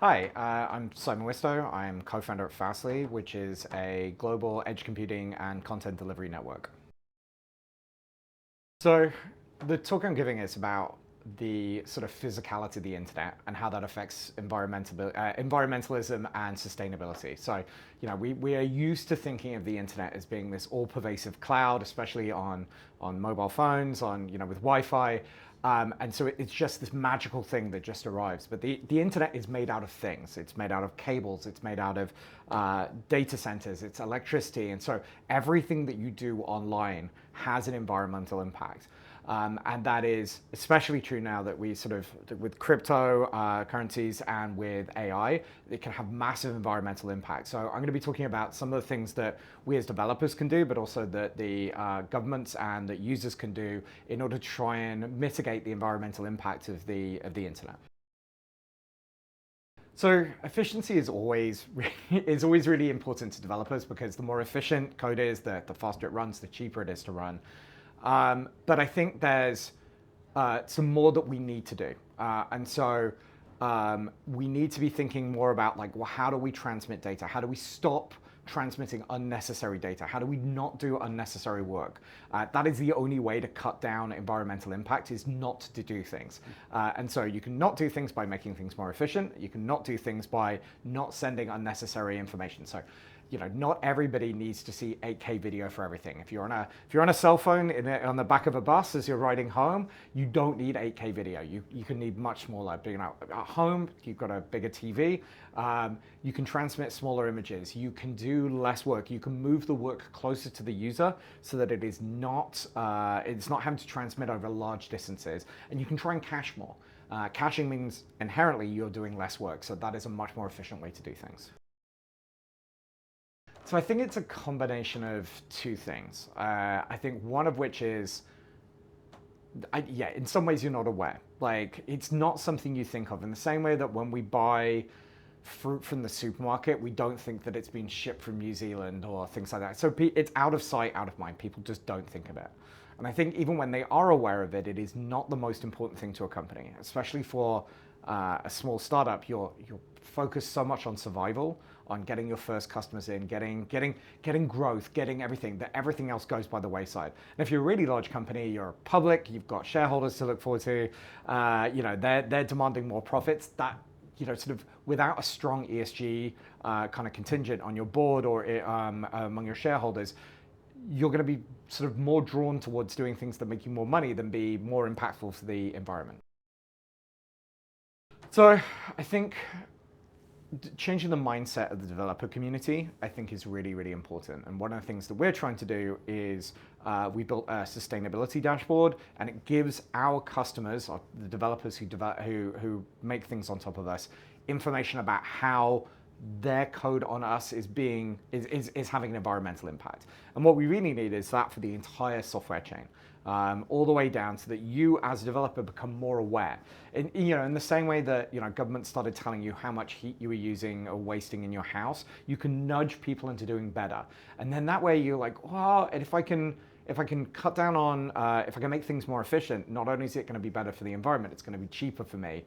Hi, I'm Simon Wistow. I'm co-founder at Fastly, which is a global edge computing and content delivery network. So the talk I'm giving is about the sort of physicality of the internet and how that affects environmentalism and sustainability. So, we are used to thinking of the internet as being this all-pervasive cloud, especially on mobile phones, with Wi-Fi. And so it's just this magical thing that just arrives. But the internet is made out of things. It's made out of cables. It's made out of data centers. It's electricity. And so everything that you do online has an environmental impact. And that is especially true now that we with crypto currencies and with AI, it can have massive environmental impact. So I'm going to be talking about some of the things that we as developers can do, but also that the governments and that users can do in order to try and mitigate the environmental impact of the internet. So efficiency is always really important to developers because the more efficient code is, the faster it runs, the cheaper it is to run. But I think there's some more that we need to do. And so we need to be thinking more about how do we transmit data? How do we stop transmitting unnecessary data? How do we not do unnecessary work? That is the only way to cut down environmental impact, is not to do things. And so you can not do things by making things more efficient. You can not do things by not sending unnecessary information. So, not everybody needs to see 8K video for everything. If you're on a cell phone on the back of a bus as you're riding home, you don't need 8K video. You can need much smaller. At home, you've got a bigger TV. You can transmit smaller images. You can do less work. You can move the work closer to the user so that it's not having to transmit over large distances. And you can try and cache more. Caching means inherently you're doing less work. So that is a much more efficient way to do things. So I think it's a combination of two things. I think one of which is, in some ways you're not aware. It's not something you think of in the same way that when we buy fruit from the supermarket, we don't think that it's been shipped from New Zealand or things like that. So it's out of sight, out of mind. People just don't think of it. And I think even when they are aware of it, it is not the most important thing to a company, especially for a small startup. You're focused so much on survival, on getting your first customers in, getting growth, getting everything, that everything else goes by the wayside. And if you're a really large company, you're public, you've got shareholders to look forward to, they're demanding more profits. That, without a strong ESG kind of contingent on your board or among your shareholders, you're going to be more drawn towards doing things that make you more money than be more impactful for the environment. So I think changing the mindset of the developer community, I think, is really, really important. And one of the things that we're trying to do is we built a sustainability dashboard, and it gives our customers, or the developers who make things on top of us, information about how their code on us is having an environmental impact. And what we really need is that for the entire software chain, all the way down, so that you as a developer become more aware. And, in the same way that government started telling you how much heat you were using or wasting in your house, you can nudge people into doing better. And then that way you're like, well, and if I can cut down on, if I can make things more efficient, not only is it going to be better for the environment, it's going to be cheaper for me.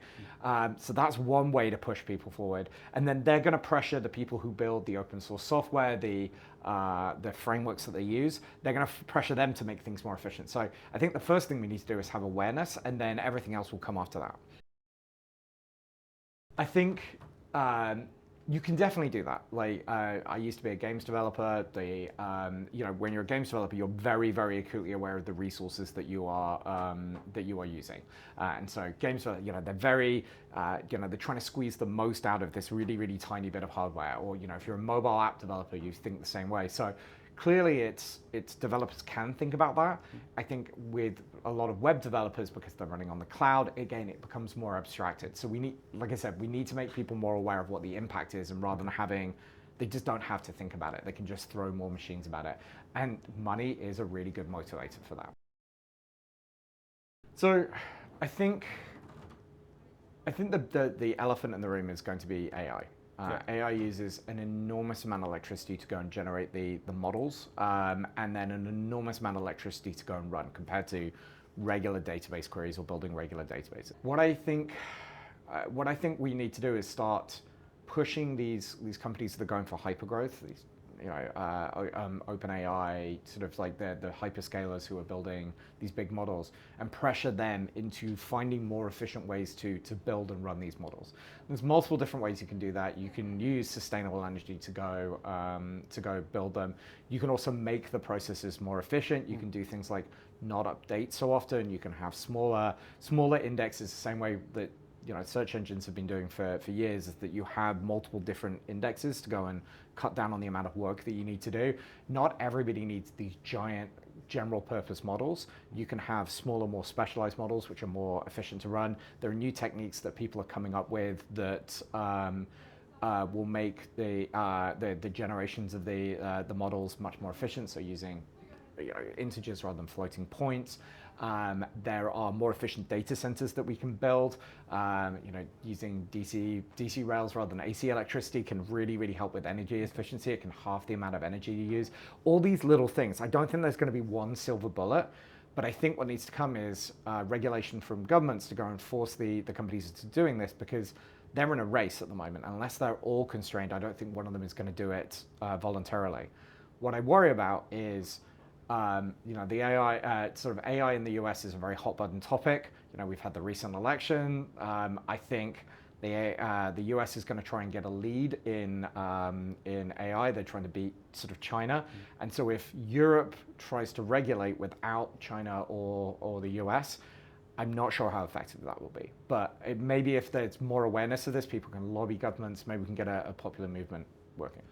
So that's one way to push people forward. And then they're going to pressure the people who build the open source software, the frameworks that they use. They're going to pressure them to make things more efficient. So I think the first thing we need to do is have awareness, and then everything else will come after that. I think you can definitely do that. I used to be a games developer. When you're a games developer, you're very, very acutely aware of the resources that you are using. And so games, they're very, they're trying to squeeze the most out of this really, really tiny bit of hardware. Or if you're a mobile app developer, you think the same way. So clearly, it's developers can think about that. I think with a lot of web developers, because they're running on the cloud, again, it becomes more abstracted. So we need, like I said, we need to make people more aware of what the impact is, and rather than they just don't have to think about it. They can just throw more machines about it. And money is a really good motivator for that. So I think the elephant in the room is going to be AI. AI uses an enormous amount of electricity to go and generate the models, and then an enormous amount of electricity to go and run, compared to regular database queries or building regular databases. What I think what I think we need to do is start pushing these companies that are going for hypergrowth, these OpenAI, sort of like the hyperscalers who are building these big models, and pressure them into finding more efficient ways to build and run these models. There's multiple different ways you can do that. You can use sustainable energy to go build them. You can also make the processes more efficient. You can do things like not update so often. You can have smaller indexes, the same way that search engines have been doing for years, is that you have multiple different indexes to go and cut down on the amount of work that you need to do. Not everybody needs these giant general purpose models. You can have smaller, more specialized models which are more efficient to run. There are new techniques that people are coming up with that will make the generations of the models much more efficient. So using integers rather than floating points. There are more efficient data centers that we can build. Using DC rails rather than AC electricity can really help with energy efficiency. It can halve the amount of energy you use. All these little things. I don't think there's going to be one silver bullet, but I think what needs to come is regulation from governments to go and force the companies into doing this, because they're in a race at the moment. Unless they're all constrained, I don't think one of them is going to do it voluntarily. What I worry about is the AI, sort of AI in the US is a very hot button topic. We've had the recent election. I think the US is going to try and get a lead in AI. They're trying to beat sort of China. And so if Europe tries to regulate without China or the US, I'm not sure how effective that will be. But maybe if there's more awareness of this, people can lobby governments, maybe we can get a popular movement working.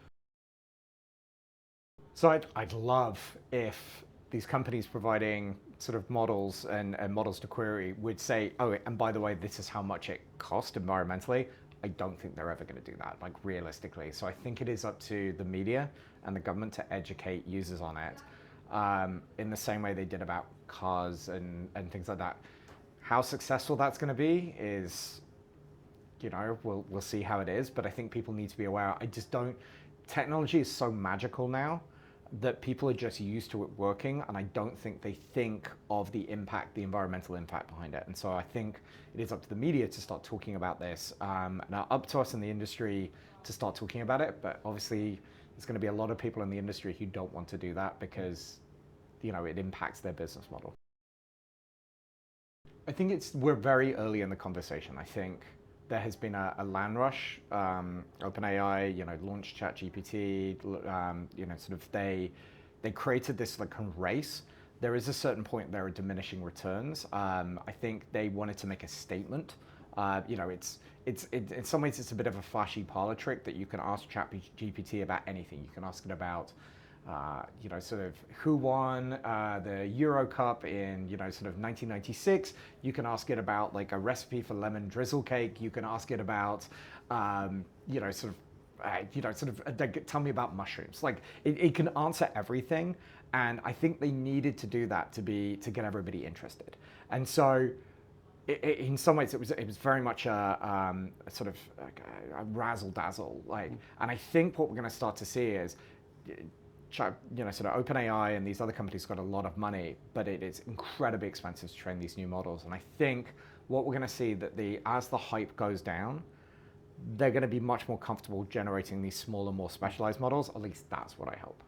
So I'd love if these companies providing sort of models and models to query would say, oh, and by the way, this is how much it cost environmentally. I don't think they're ever going to do that, like realistically. So I think it is up to the media and the government to educate users on it in the same way they did about cars and things like that. How successful that's going to be is, we'll see how it is. But I think people need to be aware. Technology is so magical now that people are just used to it working, and I don't think they think of the environmental impact behind it. And so I think it is up to the media to start talking about this, now up to us in the industry to start talking about it. But obviously there's going to be a lot of people in the industry who don't want to do that because it impacts their business model. I think we're very early in the conversation. I think there has been a land rush. OpenAI, launched ChatGPT. Sort of they created this like kind of race. There is a certain point there are diminishing returns. I think they wanted to make a statement. It's in some ways it's a bit of a flashy parlor trick that you can ask ChatGPT about anything. You can ask it about sort of who won the Euro Cup in, sort of 1996. You can ask it about like a recipe for lemon drizzle cake. You can ask it about, tell me about mushrooms. Like it can answer everything. And I think they needed to do that to get everybody interested. And so in some ways it was very much a sort of like a razzle dazzle. And I think what we're going to start to see is, sort of OpenAI and these other companies got a lot of money, but it is incredibly expensive to train these new models. And I think what we're going to see that as the hype goes down, they're going to be much more comfortable generating these smaller, more specialized models. At least that's what I hope.